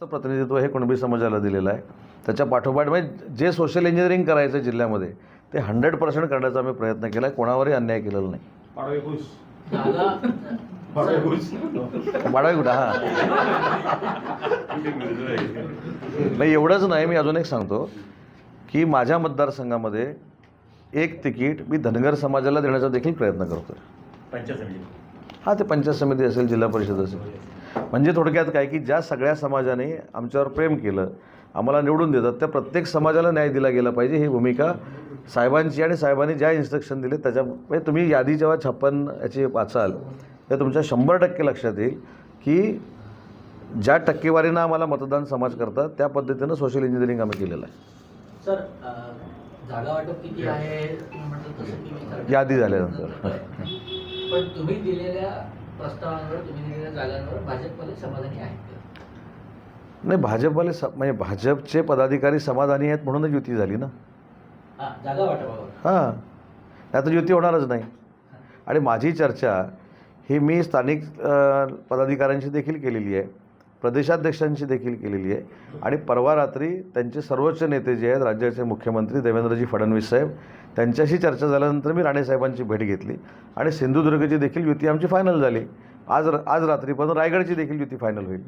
प्रतिनिधित्व हे कुणबी समाजाला दिलेलं आहे. त्याच्या पाठोपाठ म्हणजे जे सोशल इंजिनिअरिंग करायचं जिल्ह्यामध्ये ते 100% करण्याचा आम्ही प्रयत्न केला आहे. कोणावरही अन्याय केलेला नाही. बाडावी कुठं हां नाही एवढंच नाही. मी अजून एक सांगतो की माझ्या मतदारसंघामध्ये एक तिकीट मी धनगर समाजाला देण्याचा देखील प्रयत्न करतो. पंचायत समिती हां ते पंचायत समिती असेल, जिल्हा परिषद असेल. म्हणजे थोडक्यात काय की ज्या सगळ्या समाजाने आमच्यावर प्रेम केलं, आम्हाला निवडून देतात, त्या प्रत्येक समाजाला न्याय दिला गेला पाहिजे ही भूमिका साहेबांची. आणि साहेबांनी ज्या इन्स्ट्रक्शन दिले त्याच्या म्हणजे तुम्ही यादी जेव्हा 56 याची वाचाल तर तुमच्या 100% लक्षात येईल की ज्या टक्केवारीनं आम्हाला मतदान समाज करतात त्या पद्धतीनं सोशल इंजिनिअरिंग आम्ही केलेलं आहे. सर जागा वाटप किती आहे तुम्ही म्हटलं तसं की यादी झाल्यानंतर पण तुम्ही दिलेल्या प्रस्तावांवर, तुम्ही दिलेल्या जागांवर भाजपवाले समाधानी आहेत का? नाही, भाजपवाले म्हणजे भाजपचे पदाधिकारी समाधानी आहेत म्हणूनच युती झाली ना. हां, जागा वाटपावर. हां, आता युती होणारच नाही. आणि माझी चर्चा ही मी स्थानिक पदाधिकाऱ्यांशी देखील केलेली आहे, प्रदेशाध्यक्षांशी देखील केलेली आहे. आणि परवा रात्री त्यांचे सर्वोच्च नेते जे आहेत, राज्याचे मुख्यमंत्री देवेंद्रजी फडणवीस साहेब, त्यांच्याशी चर्चा झाल्यानंतर मी राणेसाहेबांची भेट घेतली आणि सिंधुदुर्गची देखील युती आमची फायनल झाली. आज रात्रीपर्यंत रायगडची देखील युती फायनल होईल.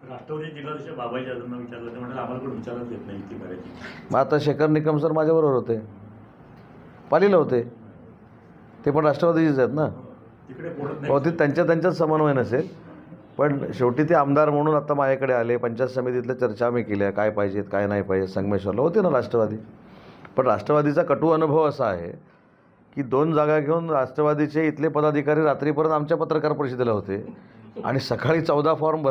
राष्ट्रवादी जिल्हाध्यक्ष बाबाजी जाधवांना विचारलं ते म्हणजे आम्हाला कोण विचारच देत नाही ती करायची. मग आता शेखर निकम सर माझ्याबरोबर होते, पालीला होते, ते पण राष्ट्रवादीचेच आहेत ना. तिकडे बोलत बहुतेक त्यांच्यात समन्वय नसेल, पण शेवटी ते आमदार म्हणून आता माझ्याकडे आले. पंचायत समितीतल्या चर्चा आम्ही केल्या, काय पाहिजेत काय नाही पाहिजे. संगमेश्वरला होते ना राष्ट्रवादी. पण राष्ट्रवादीचा कटू अनुभव असा आहे की 2 जागा घेऊन राष्ट्रवादीचे इथले पदाधिकारी रात्रीपर्यंत आमच्या पत्रकार परिषदेला होते आणि सकाळी 14 फॉर्म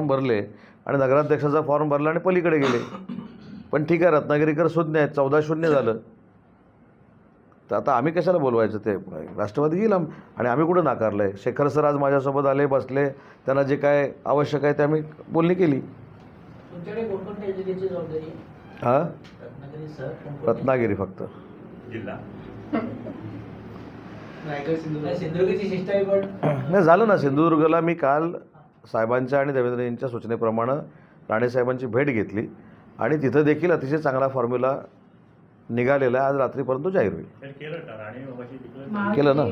भरले आणि नगराध्यक्षाचा फॉर्म भरला आणि पलीकडे गेले. पण ठीक आहे, रत्नागिरीकर शून्य आहेत, 14-0 झालं. तर आता आम्ही कशाला बोलवायचं? ते राष्ट्रवादी येईल आणि आम्ही कुठं नाकारलं आहे? शेखर सर आज माझ्यासोबत आले, बसले, त्यांना जे काय आवश्यक आहे ते आम्ही बोलणी केली. तुमच्याकडे कोणकोणत्या जिल्ह्याची जबाबदारी आहे? हां, रत्नागिरी सर. रत्नागिरी फक्त. जिल्हा सिंधुदुर्गची शिष्टाई पण नाही झालं ना. सिंधुदुर्गला मी काल साहेबांच्या आणि देवेंद्रजींच्या सूचनेप्रमाणे राणेसाहेबांची भेट घेतली आणि तिथं देखील अतिशय चांगला फॉर्म्युला निघालेला आहे. आज रात्रीपर्यंत जाहीर होईल. केलं ना.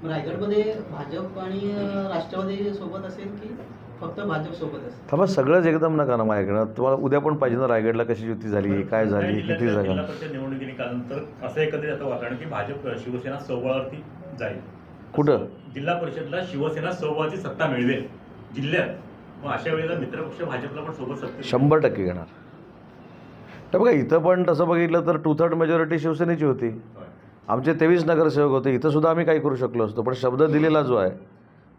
रायगडमध्ये भाजप आणि राष्ट्रवादी सोबत असेल की फक्त भाजप सोबत असेल? थांबा, सगळंच एकदम नका ना माझ्याकडं. तुम्हाला उद्या पण पाहिजे ना रायगडला कशी युती झाली, काय झाली, किती जागा. जिल्हा परिषद निवडणुकीनंतर असं एकत्रित आता वाटलं की भाजप शिवसेना सोबळावरती जाईल. कुठं? जिल्हा परिषदला शिवसेना सोबळाची सत्ता मिळवेल जिल्ह्यात. मग अशा वेळेला मित्रपक्ष भाजपला पण सोबत सत्ता 100% घेणार. तर बघा, इथं पण तसं बघितलं तर 2/3 मेजॉरिटी शिवसेनेची होती. आमचे 23 नगरसेवक होते. इथंसुद्धा आम्ही काही करू शकलो असतो, पण शब्द दिलेला जो आहे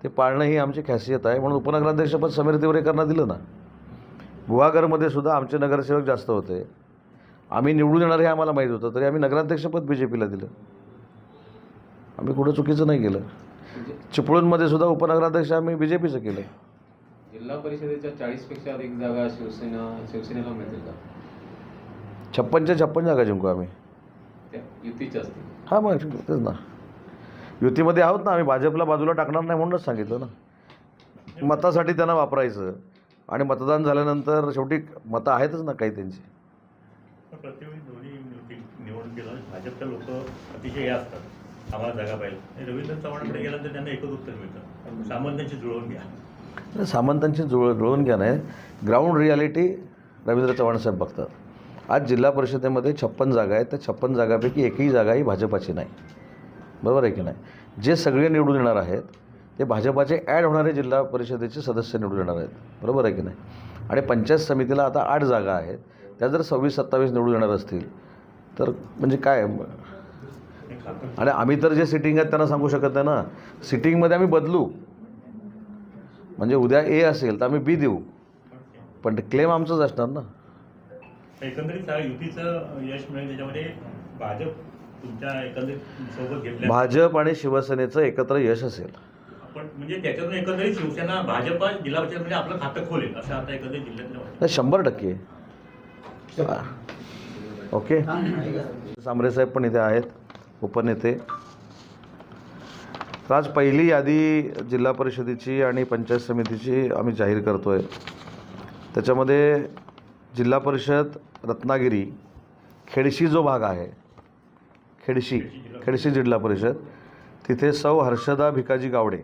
ते पाळणं ही आमची खासियत आहे. म्हणून उपनगराध्यक्षपद समीर तिवरेकरांना दिलं ना. गुहागरमध्ये सुद्धा आमचे नगरसेवक जास्त होते. आम्ही निवडून येणार हे आम्हाला माहीत होतं, तरी आम्ही नगराध्यक्षपद BJPला दिलं. आम्ही कुठं चुकीचं नाही केलं. चिपळूणमध्ये सुद्धा उपनगराध्यक्ष आम्ही BJPचं केलं. जिल्हा परिषदेच्या 40पेक्षा अधिक जागा शिवसेनेला मिळतील का? 56च्या 56 जागा जिंकू आम्ही. त्या युतीच्या असतील. हां, मग तेच ना. युतीमध्ये आहोत ना आम्ही. भाजपला बाजूला टाकणार नाही म्हणूनच सांगितलं ना. मतासाठी त्यांना वापरायचं आणि मतदान झाल्यानंतर शेवटी मतं आहेतच ना काही त्यांची. प्रत्येक दोन्ही निवडणुकीला भाजपच्या लोक अतिशय हे असतात, आम्हाला जागा पाहिजे. रवींद्र चव्हाणांकडे गेल्यानंतर त्यांना एकच उत्तर मिळतं, सामंतांची जुळवून घ्या. सामंतांची जुळवून घ्या नाही, ग्राउंड रियालिटी रवींद्र चव्हाण साहेब बघतात. आज जिल्हा परिषदेमध्ये 56 जागा आहेत. त्या 56 जागापैकी एकही जागा ही भाजपाची नाही. बरोबर आहे की नाही? जे सगळे निवडून येणार आहेत ते भाजपाचे ॲड होणारे जिल्हा परिषदेचे सदस्य निवडून येणार आहेत. बरोबर आहे की नाही? आणि पंचायत समितीला आता 8 जागा आहेत. त्या जर 26-27 निवडून येणार असतील तर म्हणजे काय. आणि आम्ही तर जे सिटिंग आहेत त्यांना सांगू शकत नाही ना. सिटिंगमध्ये आम्ही बदलू, म्हणजे उद्या A असेल तर आम्ही B देऊ, पण क्लेम आमचंच असणार ना. एकंदरीत युतीचं यश मिळेल त्याच्यामध्ये भाजप तुमच्या एकंदरीत सोबत घेतल्या. भाजप आणि शिवसेनेचं एकत्र यश असेल. आपण म्हणजे त्याच्यातून एकंदरीत शिवसेना भाजप जिल्हा परिषद म्हणजे आपलं खातं खोलेल असं आता एकंदरीत जिल्ह्यातलं 100%. ओके. सांबरे साहेब पण इथे आहेत, उपनेते. तर आज पहिली यादी जिल्हा परिषदेची आणि पंचायत समितीची आम्ही जाहीर करतो आहे. त्याच्यामध्ये जिल्हा परिषद रत्नागिरी खेडशी जो भाग आहे, खेडशी जिल्हा परिषद, तिथे सौ हर्षदा भिकाजी गावडे.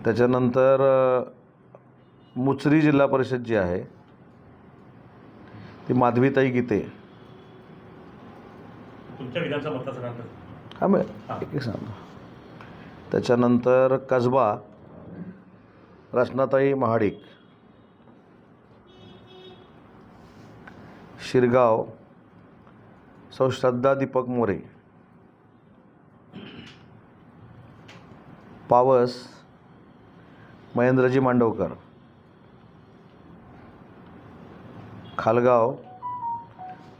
त्याच्यानंतर मुचरी जिल्हा परिषद जी आहे ती माधवीताई गीते. तुमच्या विधानसभा मतदारसंघात हां मग एक सांगतो. त्याच्यानंतर कसबा रचनाताई महाडिक. शिरगाव सौ श्रद्धा दीपक मोरे. पावस महेंद्रजी मांडवकर. खालगाव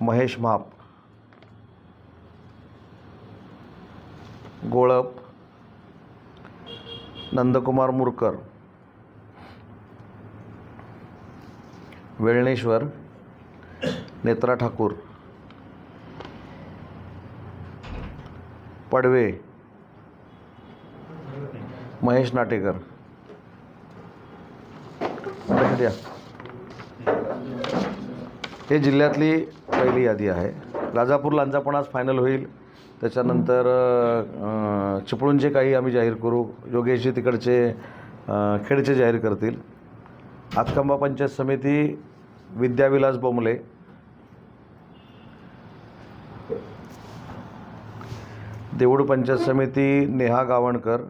महेश म्हाप. गोळप नंदकुमार मुरकर. वेळणेश्वर नेत्रा ठाकूर. पडवे महेश नाटेकर. द्या. हे जिल्ह्यातली पहिली यादी आहे. राजापूर लांजा पण आज फायनल होईल. त्याच्यानंतर चिपळूणचे काही आम्ही जाहीर करू. योगेशजी तिकडचे खेडचे जाहीर करतील. हातखंबा पंचायत समिती विद्याविलास बोंबले. देऊळ पंचायत समिती नेहा गावणकर.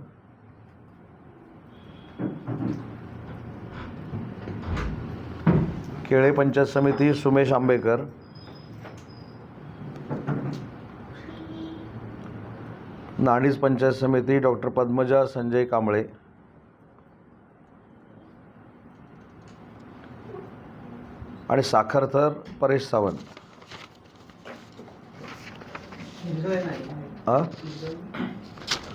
केळे पंचायत समिती सुमेश आंबेकर. नाणीज पंचायत समिती डॉक्टर पद्मजा संजय कांबळे. आणि साखरथर परेश सावंत. हां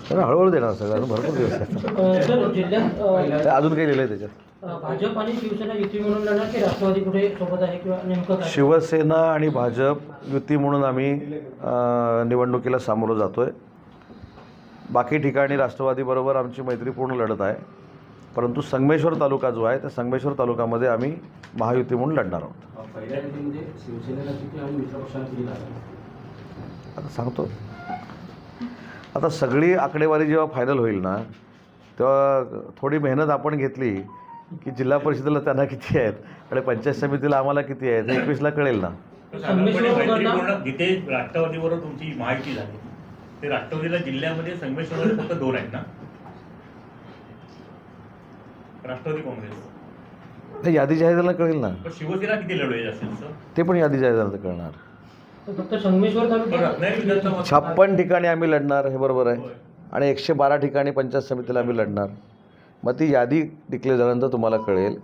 हळूहळू देणार सगळं, भरपूर दिवस आहेत. सर जिल्ह्यात अजून काही लिहिलं आहे त्याच्यात. भाजप आणि शिवसेना युती म्हणून लढणार की राष्ट्रवादी कुठे सोबत आहे किंवा नेमकं काय? शिवसेना आणि भाजप युती म्हणून आम्ही निवडणुकीला सामोरं जातो आहे. बाकी ठिकाणी राष्ट्रवादीबरोबर आमची मैत्रीपूर्ण लढत आहे. परंतु संगमेश्वर तालुका जो आहे त्या संगमेश्वर तालुक्यामध्ये आम्ही महायुती म्हणून लढणार आहोत. पहिल्या यादीमध्ये शिवसेनेला किती आणि मित्रपक्षाला किती लागेल? आता सांगतो. आता सगळी आकडेवारी जेव्हा फायनल होईल ना तेव्हा थोडी मेहनत आपण घेतली की जिल्हा परिषदेला त्यांना किती आहेत आणि पंचायत समितीला आम्हाला किती आहेत हे 21ला कळेल ना. साधारणपणे मैत्रीपूर्ण जिथे राष्ट्रवादीबरोबर तुमची माहिती झाली ते राष्ट्रवादीला जिल्ह्यामध्ये संगमेश्वरमध्ये फक्त 2 आहेत ना, राष्ट्रवादी काँग्रेस. हे यादी जाहीर झालं कळेल ना. पण शिवसेना किती लढवेल असेल सर? ते पण यादी जाहीर झालं तर कळणार. तर फक्त संगमेश्वर पण तालुक्यात रत्नागिरी विधानसभा 56 ठिकाणी आम्ही लढणार हे बरोबर आहे. आणि 112 ठिकाणी पंचायत समितीला आम्ही लढणार. मग ती यादी डिक्लेअर झाल्यानंतर तुम्हाला कळेल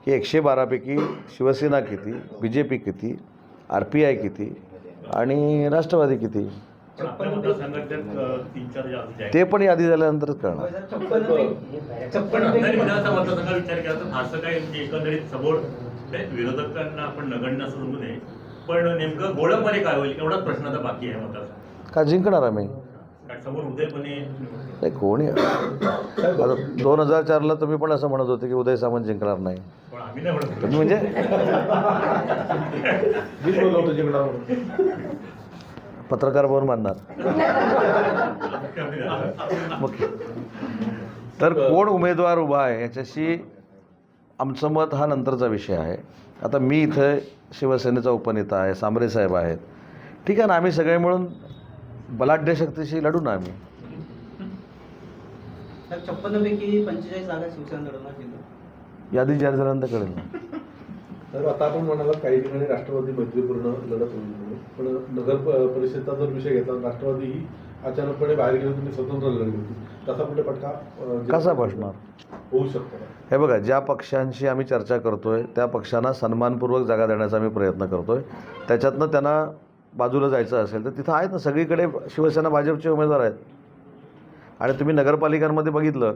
की 112 पैकी शिवसेना किती, BJP किती, RPI किती आणि राष्ट्रवादी किती. पण आपल्या मतदारसंघात 3-4 जास्त आहे. ते पण यादी झाल्यानंतरच कळणार. पण रत्नागिरी विधानसभा मतदारसंघाचा विचार केला तर फारसं काय म्हणजे एकंदरीत सबोड विरोधकांना आपण नगण्य असं समजू नये. पण नेमकं गोळपणे काय होईल एवढाच प्रश्न आता बाकी आहे मतदारसंघ. का जिंकणार आम्ही? कारण समोर उदयपणे नाही कोणी आता 2004ला तुम्ही पण असं म्हणत होते की उदय सामंत जिंकणार नाही. पण आम्ही नाही म्हणत. तुम्ही म्हणजे पत्रकार बनून मानणार मग. तर कोण उमेदवार उभा आहे याच्याशी आमचं मत हा नंतरचा विषय आहे. आता मी इथं शिवसेनेचा उपनेता आहे, सांबरे साहेब आहेत. ठीक आहे ना, आम्ही सगळे मिळून बलाढ्य शक्तीशी लढू ना आम्ही. 56 पैकी 45 जागा शिवसेना लढवणार जिल्ह्यात. यादी जाहीर झाल्यानंतर कळेल ना. तर आता आपण म्हणाला काही ठिकाणी राष्ट्रवादी मैत्रीपूर्ण लढत होईल म्हणून, पण नगर परिषदेचा जर विषय घेतला राष्ट्रवादी ही अचानकपणे बाहेर गेली, तुम्ही स्वतंत्र लढली होती, तसा कुठे फटका कसा बसणार होऊ शकतो? हे बघा, ज्या पक्षांशी आम्ही चर्चा करतोय त्या पक्षांना सन्मानपूर्वक जागा देण्याचा आम्ही प्रयत्न करतोय. त्याच्यातनं त्यांना बाजूला जायचं असेल तर तिथं आहेत ना, सगळीकडे शिवसेना भाजपचे उमेदवार आहेत. आणि तुम्ही नगरपालिकांमध्ये बघितलं,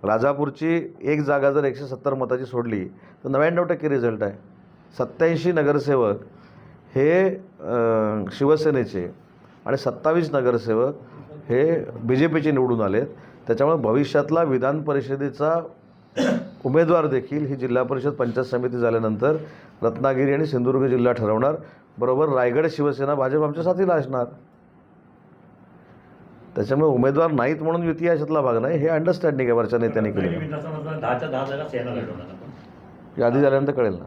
राजापूरची एक जागा जर 170 मताची सोडली तर 99% रिझल्ट आहे. 87 नगरसेवक हे शिवसेनेचे आणि 27 नगरसेवक हे BJPचे निवडून आलेत. त्याच्यामुळे भविष्यातला विधान परिषदेचा उमेदवार देखील ही जिल्हा परिषद पंचायत समिती झाल्यानंतर रत्नागिरी आणि सिंधुदुर्ग जिल्हा ठरवणार. बरोबर रायगड शिवसेना भाजप आमच्या साथीला असणार. त्याच्यामुळे उमेदवार नाहीत म्हणून युती याच्यातला भाग नाही. हे अंडरस्टँडिंग आहे वरच्या नेत्यांनी केलेलं. विधानसभा 10च्या 10 जागा सेना लढवणार आपण. यादी झाल्यानंतर कळेल ना.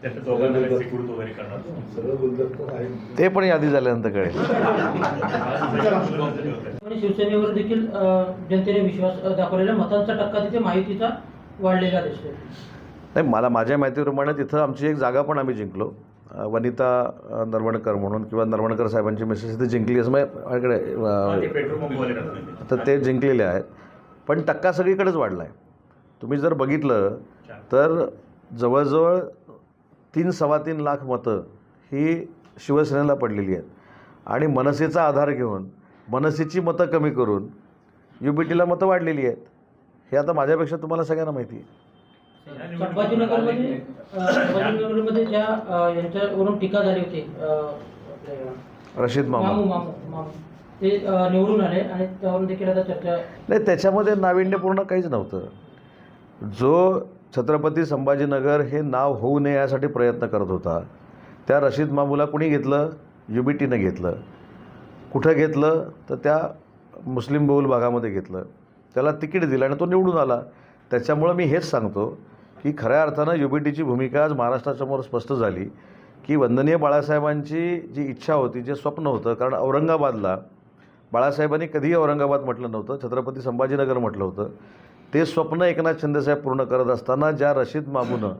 त्याच्या दोघांना सिक्युरिटी वगैरे करणार. सगळं गुलदस्त आहे. ते पण यादी झाल्यानंतर कळेल. आणि शिवसेनेवर देखील जनतेने विश्वास दाखवलेला मतांचा टक्का तिथे माहितीचा वाढलेला दिसतो. नाही, मला माझ्या माहितीप्रमाणे तिथं आमची एक जागा पण आम्ही जिंकलो. वनिता नरवणकर म्हणून, किंवा नरवणकर साहेबांची मिसेस तिथे जिंकली असं माझ्याकडे ते पेट्रोल पंपवाले करतात. तर ते जिंकलेले आहेत. पण टक्का सगळीकडेच वाढला आहे. तुम्ही जर बघितलं तर जवळजवळ 3-3.25 लाख मतं ही शिवसेनेला पडलेली आहेत. आणि मनसेचा आधार घेऊन मनसेची मतं कमी करून UBTला मतं वाढलेली आहेत. हे आता माझ्यापेक्षा तुम्हाला सगळ्यांना माहिती आहे. संभाजीनगरमध्ये ज्या यांच्यावरून टीका झाली होती रशीद मामू मामू ते निवडून आले आणि त्यावरून देखील आता चर्चा. नाही, त्याच्यामध्ये नाविन्यपूर्ण काहीच नव्हतं. जो छत्रपती संभाजीनगर हे नाव होऊ नये यासाठी प्रयत्न करत होता, त्या रशीद मामूला कुणी घेतलं? UBTनं घेतलं. कुठं घेतलं? तर त्या मुस्लिम बहुल भागामध्ये घेतलं. त्याला तिकीट दिलं आणि तो निवडून आला. त्याच्यामुळं मी हेच सांगतो की खऱ्या अर्थानं UBTची भूमिका आज महाराष्ट्रासमोर स्पष्ट झाली की वंदनीय बाळासाहेबांची जी इच्छा होती, जे स्वप्न होतं, कारण औरंगाबादला बाळासाहेबांनी कधीही औरंगाबाद म्हटलं नव्हतं, छत्रपती संभाजीनगर म्हटलं होतं. ते स्वप्न एकनाथ शिंदेसाहेब पूर्ण करत असताना ज्या रशीद मामूनं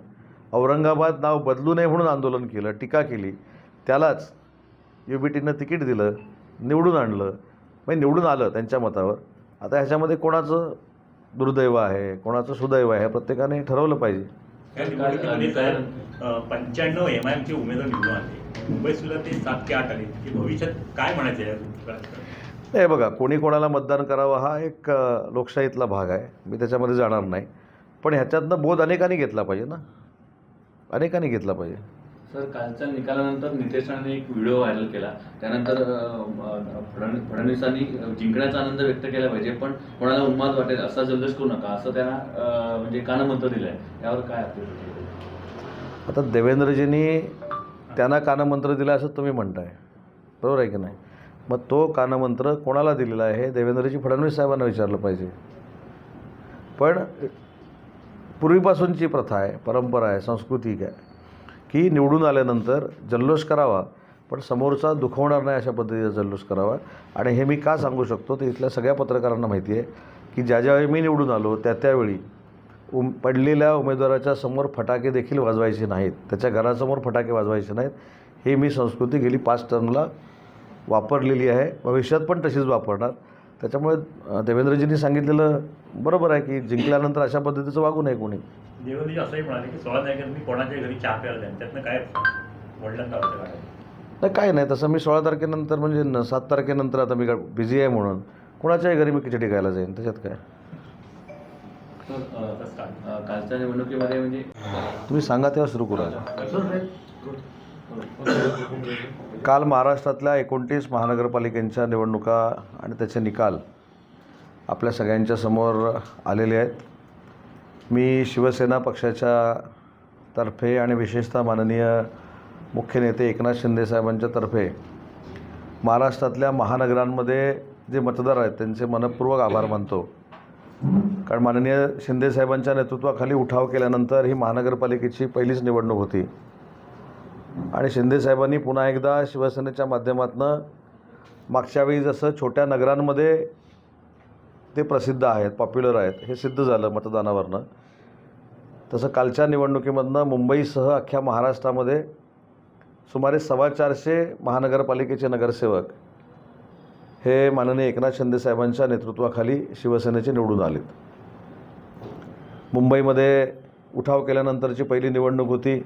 औरंगाबाद नाव बदलू नये म्हणून आंदोलन केलं, टीका केली, त्यालाच UBTनं तिकीट दिलं, निवडून आणलं. म्हणजे निवडून आलं त्यांच्या मतावर. आता ह्याच्यामध्ये कोणाचं दुर्दैव आहे, कोणाचं सुदैव आहे, प्रत्येकाने ठरवलं पाहिजे. या निवडणुकीमध्ये सर 95 MIMचे उमेदवार निवडून आले. मुंबईत सुद्धा ते 7 ते 8 आले. की भविष्यात काय म्हणायचं आहे? नाही, बघा, कोणी कोणाला मतदान करावं हा एक लोकशाहीतला भाग आहे. मी त्याच्यामध्ये जाणार नाही. पण ह्याच्यातनं बोध अनेकांनी घेतला पाहिजे ना. अनेकांनी घेतला पाहिजे. सर, कालच्या निकालानंतर नितेश राणेने एक व्हिडिओ व्हायरल केला. त्यानंतर फडणवीसांनी जिंकण्याचा आनंद व्यक्त केला पाहिजे, पण कोणाला उन्माद वाटेल असा जल्लोष करू नका असं त्यांना म्हणजे कानमंत्र दिलं आहे. यावर काय आपलं? आता देवेंद्रजींनी त्यांना कानमंत्र दिला असं तुम्ही म्हणताय, बरोबर आहे की नाही? मग तो कानमंत्र कोणाला दिलेला आहे हे देवेंद्रजी फडणवीस साहेबांना विचारलं पाहिजे. पण पूर्वीपासूनची प्रथा आहे, परंपरा आहे, संस्कृती आहे की निवडून आल्यानंतर जल्लोष करावा, पण समोरचा दुखवणार नाही अशा पद्धतीचा जल्लोष करावा. आणि हे मी का सांगू शकतो ते इथल्या सगळ्या पत्रकारांना माहिती आहे की ज्यावेळी मी निवडून आलो त्यावेळी पडलेल्या उमेदवाराच्या समोर फटाके देखील वाजवायचे नाहीत, त्याच्या घरासमोर फटाके वाजवायचे नाहीत. हे मी संस्कृती गेली 5 टर्मला वापरलेली आहे, भविष्यात पण तशीच वापरणार. त्याच्यामुळे देवेंद्रजींनी सांगितलेलं बरोबर आहे की जिंकल्यानंतर अशा पद्धतीचं वागू नये कोणी. देवेंद्रजी असंही म्हणाले की 16 तारखेला कोणाच्या घरी चहा प्यायला जाईल, त्यातनं काय वडिलांना आवडतं काय? नाही, काय नाही तसं. मी 16 तारखेनंतर म्हणजे 7 तारखेनंतर आता मी बिझी आहे म्हणून कोणाच्याही घरी मी खिचडी खायला जाईन, त्याच्यात काय. कालच्या निवडणुकीमध्ये म्हणजे तुम्ही सांगा तेव्हा सुरू करू. काल महाराष्ट्रातल्या 29 महानगरपालिकांच्या निवडणुका आणि त्याचे निकाल आपल्या सगळ्यांच्या समोर आलेले आहेत. मी शिवसेना पक्षाच्या तर्फे आणि विशेषतः माननीय मुख्य नेते एकनाथ शिंदे साहेबांच्या तर्फे महाराष्ट्रातल्या महानगरांमध्ये जे मतदार आहेत त्यांचे मनःपूर्वक आभार मानतो. कारण माननीय शिंदे साहेबांच्या नेतृत्वाखाली उठाव केल्यानंतर ही महानगरपालिकेची पहिलीच निवडणूक होती आणि शिंदे साहेबांनी पुन्हा एकदा शिवसेनेच्या माध्यमातून मागच्या वेळी जसं छोट्या नगरांमध्ये ते प्रसिद्ध आहेत, पॉप्युलर आहेत, हे सिद्ध झालं मतदानावरनं, तसं कालच्या निवडणुकीमधनं मुंबईसह अख्ख्या महाराष्ट्रामध्ये सुमारे 425 महानगरपालिकेचे नगरसेवक हे माननीय एकनाथ शिंदे साहेबांच्या नेतृत्वाखाली शिवसेनेचे निवडून आलेत. मुंबईमध्ये उठाव केल्यानंतरची पहिली निवडणूक होती.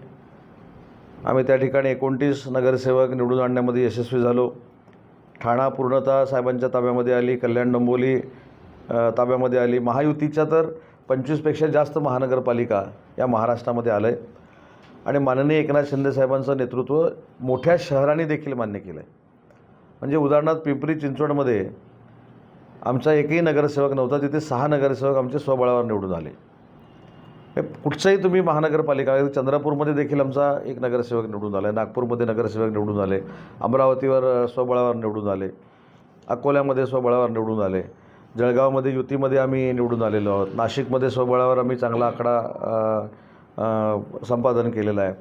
आम्ही त्या ठिकाणी 29 नगरसेवक निवडून आणण्यामध्ये यशस्वी झालो. ठाणा पूर्णतः साहेबांच्या ताब्यामध्ये आली, कल्याण डोंबिवली ताब्यामध्ये आली. महायुतीच्या तर 25पेक्षा जास्त महानगरपालिका या महाराष्ट्रामध्ये आलं आहे आणि माननीय एकनाथ शिंदे साहेबांचं नेतृत्व मोठ्या शहरांनी देखील मान्य केलं आहे. म्हणजे उदाहरणार्थ पिंपरी चिंचवडमध्ये आमचा एकही नगरसेवक नव्हता, तिथे 6 नगरसेवक आमचे स्वबळावर निवडून आले. हे कुठचंही तुम्ही महानगरपालिका, चंद्रपूरमध्ये देखील आमचा एक नगरसेवक निवडून आला आहे, नागपूरमध्ये नगरसेवक निवडून आले, अमरावतीवर स्वबळावर निवडून आले, अकोल्यामध्ये स्वबळावर निवडून आले, जळगावमध्ये युतीमध्ये आम्ही निवडून आलेलो आहोत, नाशिकमध्ये स्वबळावर आम्ही चांगला आकडा संपादन केलेला आहे,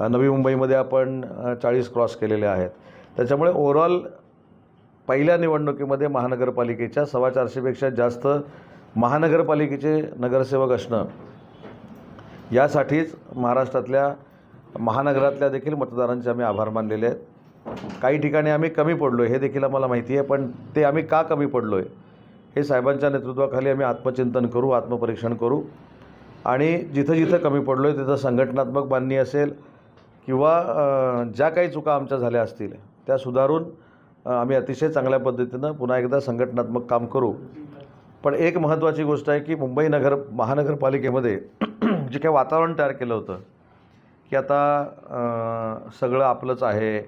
नवी मुंबईमध्ये आपण 40 क्रॉस केलेले आहेत. त्याच्यामुळे ओव्हरऑल पहिल्या निवडणुकीमध्ये महानगरपालिकेच्या 425पेक्षा जास्त महानगरपालिकेचे नगरसेवक असणं, यासाठीच महाराष्ट्रातल्या महानगरातल्या देखील मतदारांचे आम्ही आभार मानलेले आहेत. काही ठिकाणी आम्ही कमी पडलो आहे हे देखील आम्हाला माहिती आहे, पण ते आम्ही का कमी पडलो आहे हे साहेबांच्या नेतृत्वाखाली आम्ही आत्मचिंतन करू, आत्मपरीक्षण करू आणि जिथं जिथं कमी पडलो आहे तिथं संघटनात्मक बांधणी असेल किंवा ज्या काही चुका आमच्या झाल्या असतील त्या सुधारून आम्ही अतिशय चांगल्या पद्धतीनं पुन्हा एकदा संघटनात्मक काम करू. पण एक महत्त्वाची गोष्ट आहे की मुंबई महानगरपालिकेमध्ये जे काही वातावरण तयार केलं होतं की आता सगळं आपलंच आहे,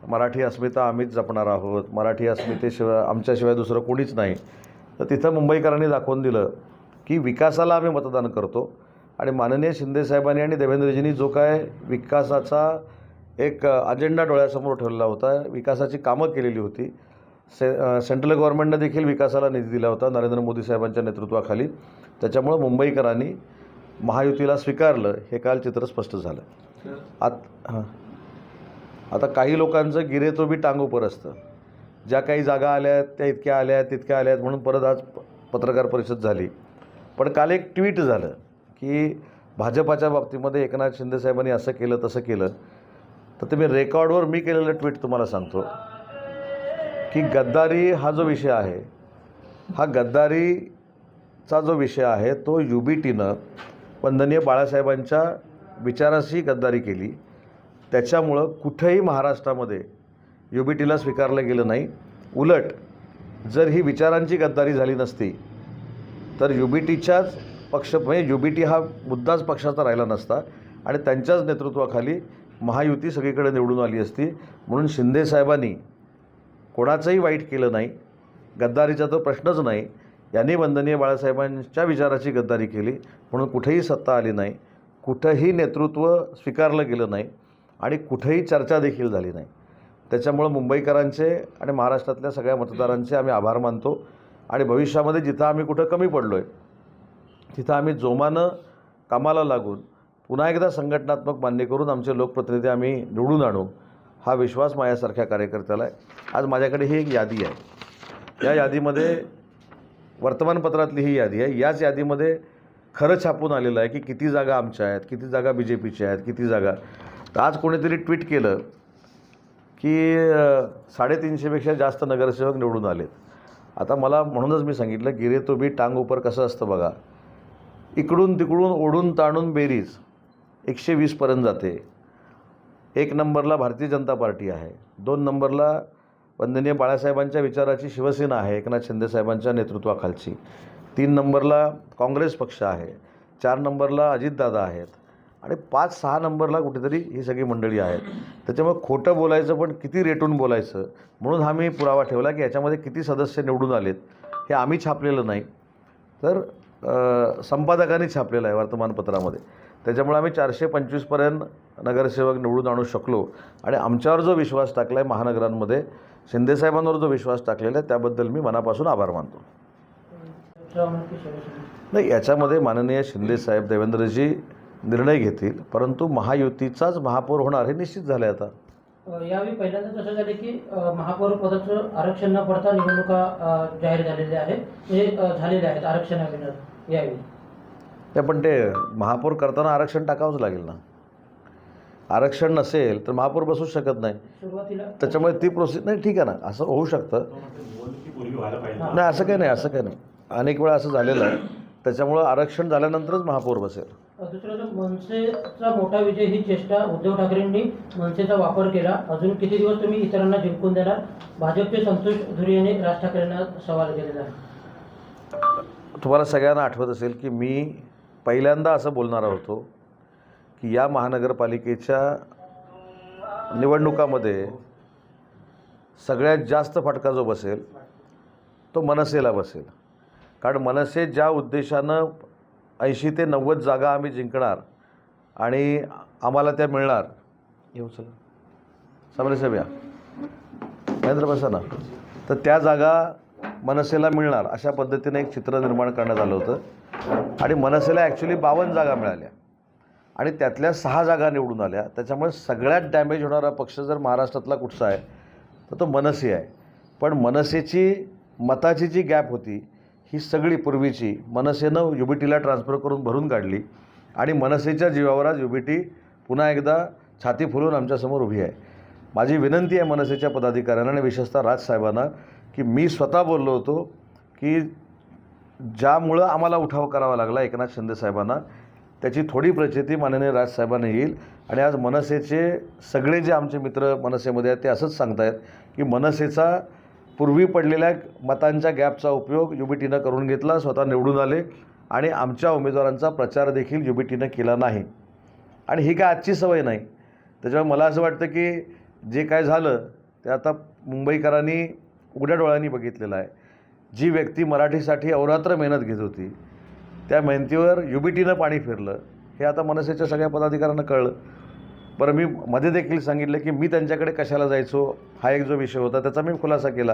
मराठी अस्मिता आम्हीच जपणार आहोत, मराठी अस्मितेशिवाय आमच्याशिवाय दुसरं कोणीच नाही, तर तिथं मुंबईकरांनी दाखवून दिलं की विकासाला आम्ही मतदान करतो. आणि माननीय शिंदेसाहेबांनी आणि देवेंद्रजींनी जो काय विकासाचा एक अजेंडा डोळ्यासमोर ठेवलेला होता, विकासाची कामं केलेली होती, सेंट्रल गव्हर्नमेंटनं देखील विकासाला निधी दिला होता नरेंद्र मोदी साहेबांच्या नेतृत्वाखाली. त्याच्यामुळं मुंबईकरांनी महायुतीला स्वीकारलं हे काल चित्र स्पष्ट झालं. आता काही लोकांचं गिरे तो बी टांग उपर असतं, ज्या काही जागा आल्या आहेत त्या इतक्या आल्या आहेत तितक्या आल्या आहेत म्हणून परत आज पत्रकार परिषद झाली. पण काल एक ट्विट झालं की भाजपाच्या बाबतीमध्ये एकनाथ शिंदेसाहेबांनी असं केलं तसं केलं. तर ते मी रेकॉर्डवर मी केलेलं ट्विट तुम्हाला सांगतो की गद्दारी हा जो विषय आहे, हा गद्दारीचा जो विषय आहे तो UBTनं वंदनीय बाळासाहेबांच्या विचाराशी गद्दारी केली. त्याच्यामुळं कुठेही महाराष्ट्रामध्ये UBTला स्वीकारलं गेलं नाही. उलट जर ही विचारांची गद्दारी झाली नसती तर UBTच्याच म्हणजे UBT हा मुद्दाच पक्षाचा राहिला नसता आणि त्यांच्याच नेतृत्वाखाली महायुती सगळीकडे निवडून आली असती. म्हणून शिंदेसाहेबांनी कोणाचंही वाईट केलं नाही, गद्दारीचा तो प्रश्नच नाही. यांनी वंदनीय बाळासाहेबांच्या विचाराची गद्दारी केली म्हणून कुठेही सत्ता आली नाही, कुठंही नेतृत्व स्वीकारलं गेलं नाही आणि कुठेही चर्चा देखील झाली नाही. त्याच्यामुळं मुंबईकरांचे आणि महाराष्ट्रातल्या सगळ्या मतदारांचे आम्ही आभार मानतो आणि भविष्यामध्ये जिथं आम्ही कुठं कमी पडलो आहे तिथं आम्ही जोमानं कामाला लागून पुन्हा एकदा संघटनात्मक मान्य करून आमचे लोकप्रतिनिधी आम्ही निवडून आणू हा विश्वास माझ्यासारख्या कार्यकर्त्याला आहे. आज माझ्याकडे ही एक यादी आहे, या यादीमध्ये वर्तमानपत्रातली ही यादी आहे. याच यादीमध्ये खरं छापून आलेलं आहे की किती जागा आमच्या आहेत, किती जागा BJPच्या आहेत, किती जागा. तर आज कोणीतरी ट्विट केलं की 350पेक्षा जास्त नगरसेवक निवडून आलेत. आता मला म्हणूनच मी सांगितलं गिरे तो बी टांग उपर कसं असतं बघा. इकडून तिकडून ओढून ताणून बेरीज 120पर्यंत जाते. 1 नंबरला भारतीय जनता पार्टी आहे, 2 नंबरला वंदनीय बाळासाहेबांच्या विचाराची शिवसेना आहे एकनाथ शिंदेसाहेबांच्या नेतृत्वाखालची, 3 नंबरला काँग्रेस पक्ष आहे, 4 नंबरला अजितदादा आहेत आणि 5-6 नंबरला कुठेतरी ही सगळी मंडळी आहेत. त्याच्यामुळे खोटं बोलायचं पण किती रेटून बोलायचं म्हणून हा मी पुरावा ठेवला की याच्यामध्ये किती सदस्य निवडून आलेत. हे आम्ही छापलेलं नाही तर संपादकांनी छापलेलं आहे वर्तमानपत्रामध्ये. त्याच्यामुळे आम्ही 425पर्यंत नगरसेवक निवडून आणू शकलो आणि आमच्यावर जो विश्वास टाकला आहे महानगरांमध्ये, शिंदेसाहेबांवर जो विश्वास टाकलेला आहे त्याबद्दल मी मनापासून आभार मानतो. नाही, याच्यामध्ये माननीय शिंदेसाहेब देवेंद्रजी निर्णय घेतील, परंतु महायुतीचाच महापौर होणार हे निश्चित झालं आहे. आता यावेळी पहिल्यांदा असं झालं की महापौर पदाचं आरक्षण न पडता निवडणुका जाहीर झालेल्या आहेत, म्हणजे झालेल्या आहेत आरक्षणाविना यावेळी. पण ते महापौर करताना आरक्षण टाकावंच लागेल ना. आरक्षण नसेल तर महापौर बसूच शकत नाही. सुरुवातीला त्याच्यामुळे ती प्रोसेस नाही. ठीक आहे ना, असं होऊ शकतं. नाही, असं काही नाही, असं काही नाही. अनेक वेळा असं झालेलं आहे. त्याच्यामुळं आरक्षण झाल्यानंतरच महापौर बसेल. दुसरं जो मनसेचा मोठा विजय ही चेष्टा उद्धव ठाकरेंनी मनसेचा वापर केला. अजून किती दिवस तुम्ही इतरांना जिंकून देणार? भाजपचे संतोष धुरे यांनी राज ठाकरेंना सवाल केलेला आहे. तुम्हाला सगळ्यांना आठवत असेल की मी पहिल्यांदा असं बोलणार होतो की या महानगरपालिकेच्या निवडणुकामध्ये सगळ्यात जास्त फटका जो बसेल तो मनसेला बसेल. कारण मनसे ज्या उद्देशानं 80 ते 90 जागा आम्ही जिंकणार आणि आम्हाला त्या मिळणार. येऊ चला सामने साहेब या महेंद्र बसा ना. तर त्या जागा मनसेला मिळणार अशा पद्धतीने एक चित्र निर्माण करण्यात आलं होतं आणि मनसेला ॲक्च्युली 52 जागा मिळाल्या आणि त्यातल्या 6 जागा निवडून आल्या. त्याच्यामुळे सगळ्यात डॅमेज होणारा पक्ष जर महाराष्ट्रातला कुठचा आहे तर तो मनसे आहे. पण मनसेची मताची जी गॅप होती ही सगळी पूर्वीची मनसेनं युबीटीला ट्रान्सफर करून भरून काढली आणि मनसेच्या जीवावर आज युबीटी पुन्हा एकदा छाती फुलून आमच्यासमोर उभी आहे. माझी विनंती आहे मनसेच्या पदाधिकाऱ्यांना आणि विशेषतः राजसाहेबांना की मी स्वतः बोललो होतो की ज्यामुळं आम्हाला उठाव करावा लागला एकनाथ शिंदेसाहेबांना त्याची थोडी प्रचिती माननीय राजसाहेबांना येईल. आणि आज मनसेचे सगळे जे आमचे मित्र मनसेमध्ये आहेत ते असंच सांगतायत की मनसेचा पूर्वी पडलेल्या मतांच्या गॅपचा उपयोग युबीटीनं करून घेतला, स्वतः निवडून आले आणि आमच्या उमेदवारांचा प्रचार देखील युबीटीनं केला नाही. आणि ही काय आजची सवय नाही. त्याच्यामुळे मला असं वाटतं की जे काय झालं ते आता मुंबईकरांनी उघड्या डोळ्यांनी बघितलेलं आहे. जी व्यक्ती मराठीसाठी अहोरात्र मेहनत घेत होती त्या मेहनतीवर युबीटीनं पाणी फिरलं हे आता मनसेच्या सगळ्या पदाधिकाऱ्यांना कळलं. बरं मी मध्ये देखील सांगितलं की मी त्यांच्याकडे कशाला जायचो हा एक जो विषय होता त्याचा मी खुलासा केला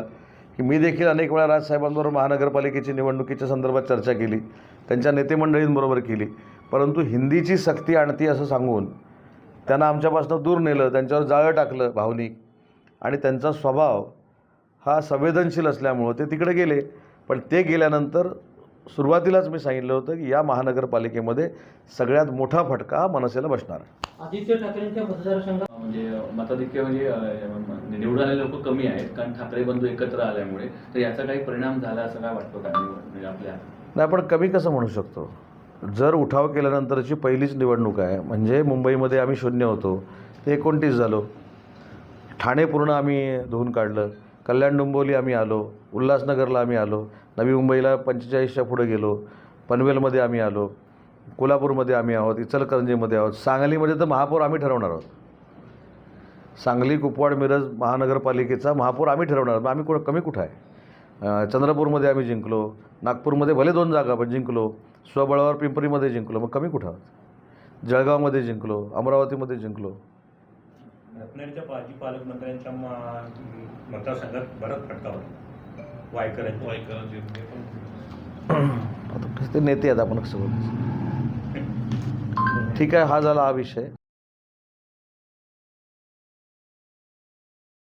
की मी देखील अनेक वेळा राजसाहेबांबरोबर महानगरपालिकेची निवडणुकीच्या संदर्भात चर्चा केली, त्यांच्या नेतेमंडळींबरोबर केली, परंतु हिंदीची सक्ती आणती असं सांगून त्यांना आमच्यापासून दूर नेलं, त्यांच्यावर जाळं टाकलं भावनिक. आणि त्यांचा स्वभाव हा संवेदनशील असल्यामुळं ते तिकडे गेले. पण ते गेल्यानंतर सुरुवातीलाच मी सांगितलं होतं की या महानगरपालिकेमध्ये सगळ्यात मोठा फटका हा मनसेला बसणार आहे. आदित्य ठाकरेंच्या मतदारसंघात म्हणजे मताधिक्य म्हणजे निवडून आलेले लोक कमी आहेत कारण ठाकरे बंधू एकत्र आल्यामुळे. तर याचा काही परिणाम झाला असं काय वाटतं का म्हणजे आपल्या? नाही, आपण कमी कसं म्हणू शकतो. जर उठाव केल्यानंतरची पहिलीच निवडणूक आहे म्हणजे मुंबईमध्ये आम्ही 0 होतो ते 29 झालो. ठाणे पूर्ण आम्ही धुवून काढलं, कल्याण डोंबिवली आम्ही आलो, उल्हासनगरला आम्ही आलो, नवी मुंबईला 45च्या पुढे गेलो, पनवेलमध्ये आम्ही आलो, कोल्हापूरमध्ये आम्ही आहोत, इचलकरंजीमध्ये आहोत, सांगलीमध्ये तर महापौर आम्ही ठरवणार आहोत. सांगली, कुपवाड, मिरज महानगरपालिकेचा महापौर आम्ही ठरवणार आहोत. आम्ही कमी कुठं आहे. चंद्रपूरमध्ये आम्ही जिंकलो, नागपूरमध्ये भले 2 जागा पण जिंकलो, स्वबळावर पिंपरीमध्ये जिंकलो, मग कमी कुठं आहोत. जळगावमध्ये जिंकलो, अमरावतीमध्ये जिंकलो. रत्नागिरीच्या माजी पालकमंत्र्यांच्या मतदारसंघात बराच फटका होता वायकरांचे. आता ते नेते आहेत, आपण कसं बोलायचं. ठीक आहे, हा झाला हा विषय.